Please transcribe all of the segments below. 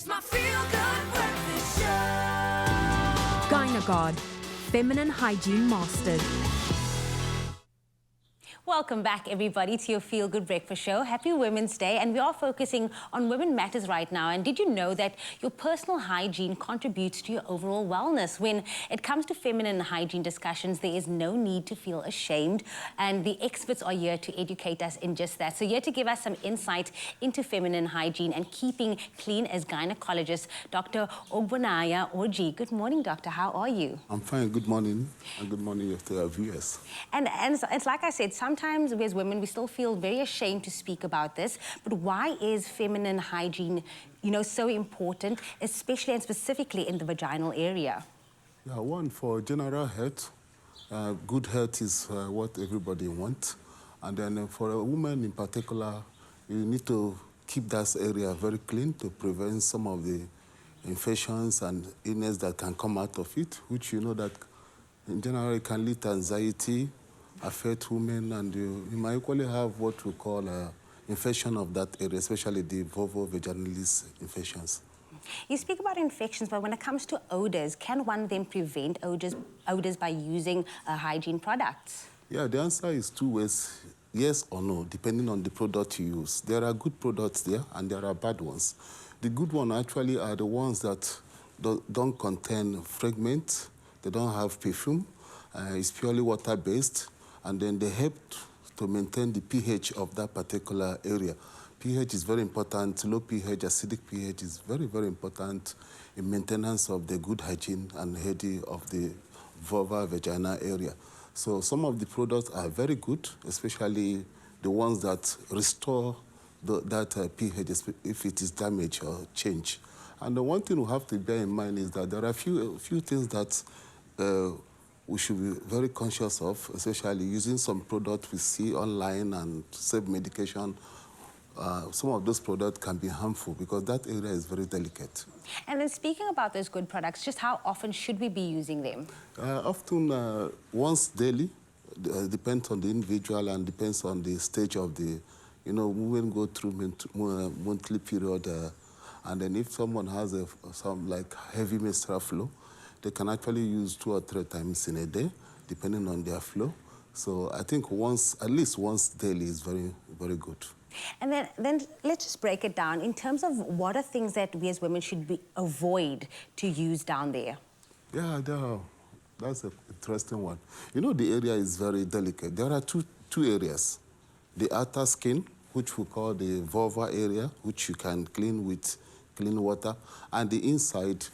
my feel-good breakfast show. GYNAGUARD, Feminine Hygiene Masters. Welcome back, everybody, to your Feel Good Breakfast Show. Happy Women's Day, and we are focusing on women matters right now. And did you know that your personal hygiene contributes to your overall wellness? When it comes to feminine hygiene discussions, there is no need to feel ashamed, and the experts are here to educate us in just that. So here to give us some insight into feminine hygiene and keeping clean as gynecologist, Dr. Ogbonaya Orji. Good morning, doctor. How are you? I'm fine. Good morning, and good morning to our viewers. And it's like I said, sometimes we as women, we still feel very ashamed to speak about this. But why is feminine hygiene, so important, especially and specifically in the vaginal area? Yeah, one, for general health, good health is what everybody wants. And then for a woman in particular, you need to keep that area very clean to prevent some of the infections and illness that can come out of it, which you know that in general it can lead to anxiety, affect women, and you might equally have what we call infection of that area, especially the vulvo-vaginalis infections. You speak about infections, but when it comes to odors, can one then prevent odors by using hygiene products? Yeah, the answer is two ways, yes or no, depending on the product you use. There are good products there, and there are bad ones. The good ones actually are the ones that don't contain fragments, they don't have perfume, it's purely water-based, and then they help to maintain the pH of that particular area. pH is very important. Low pH, acidic pH is very, very important in maintenance of the good hygiene and healthy of the vulva-vagina area. So some of the products are very good, especially the ones that restore that pH if it is damaged or changed. And the one thing we have to bear in mind is that there are a few things that we should be very conscious of, especially using some products we see online and self-medication. Some of those products can be harmful because that area is very delicate. And then speaking about those good products, just how often should we be using them? Often once daily. Depends on the individual and depends on the stage of the, women go through monthly period, and then if someone has some like heavy menstrual flow, they can actually use 2 or 3 times in a day, depending on their flow. So I think at least once daily is very, very good. And then let's just break it down in terms of what are things that we as women should avoid to use down there? Yeah, that's an interesting one. The area is very delicate. There are two areas. The outer skin, which we call the vulva area, which you can clean with clean water, and the inside,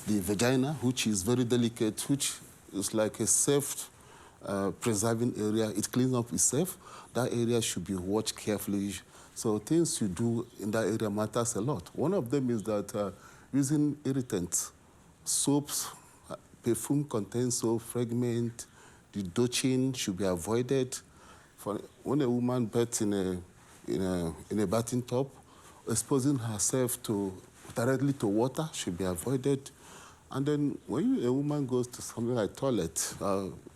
the vagina, which is very delicate, which is like a self-preserving area. It cleans up itself. That area should be watched carefully. So things you do in that area matters a lot. One of them is that using irritants, soaps, perfume contains soap, fragment, the douching should be avoided. When a woman bathes in a bathing tub, exposing herself directly to water should be avoided. And then when a woman goes to something like toilet,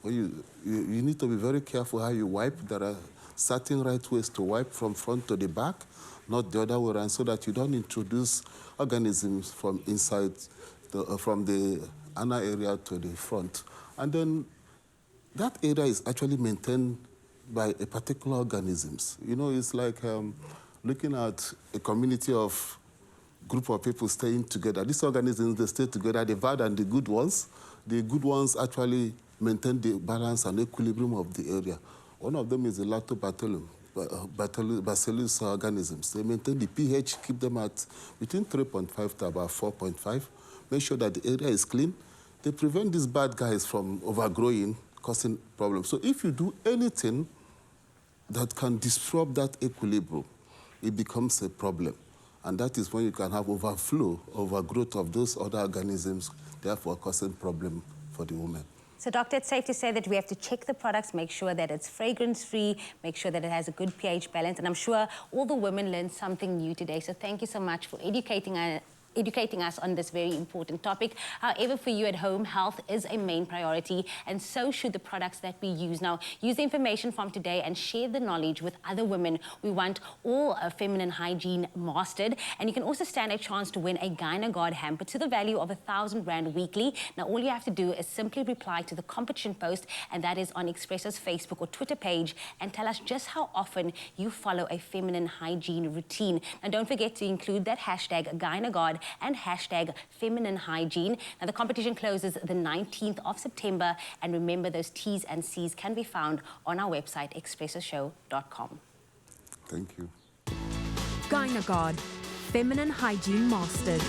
you need to be very careful how you wipe. There are certain right ways to wipe from front to the back, not the other way around, so that you don't introduce organisms from inside, from the anal area to the front. And then that area is actually maintained by a particular organisms. It's like looking at a community of group of people staying together. These organisms, they stay together, the bad and the good ones. The good ones actually maintain the balance and equilibrium of the area. One of them is the lactobacillus organisms. They maintain the pH, keep them at between 3.5 to about 4.5. Make sure that the area is clean. They prevent these bad guys from overgrowing, causing problems. So if you do anything that can disrupt that equilibrium, it becomes a problem. And that is when you can have overgrowth of those other organisms, therefore causing problem for the woman. So, doctor, it's safe to say that we have to check the products, make sure that it's fragrance-free, make sure that it has a good pH balance, and I'm sure all the women learned something new today. So thank you so much for educating educating us on this very important topic. However, for you at home, health is a main priority, and so should the products that we use. Now, use the information from today and share the knowledge with other women. We want all feminine hygiene mastered, and you can also stand a chance to win a GYNAGUARD hamper to the value of R1,000 weekly. Now, all you have to do is simply reply to the competition post, and that is on Expresso's Facebook or Twitter page, and tell us just how often you follow a feminine hygiene routine. Now, don't forget to include that hashtag GYNAGUARD and hashtag feminine hygiene. Now, the competition closes the 19th of September, and remember, those T's and C's can be found on our website, expressoshow.com. Thank you. GYNAGUARD, feminine hygiene mastered.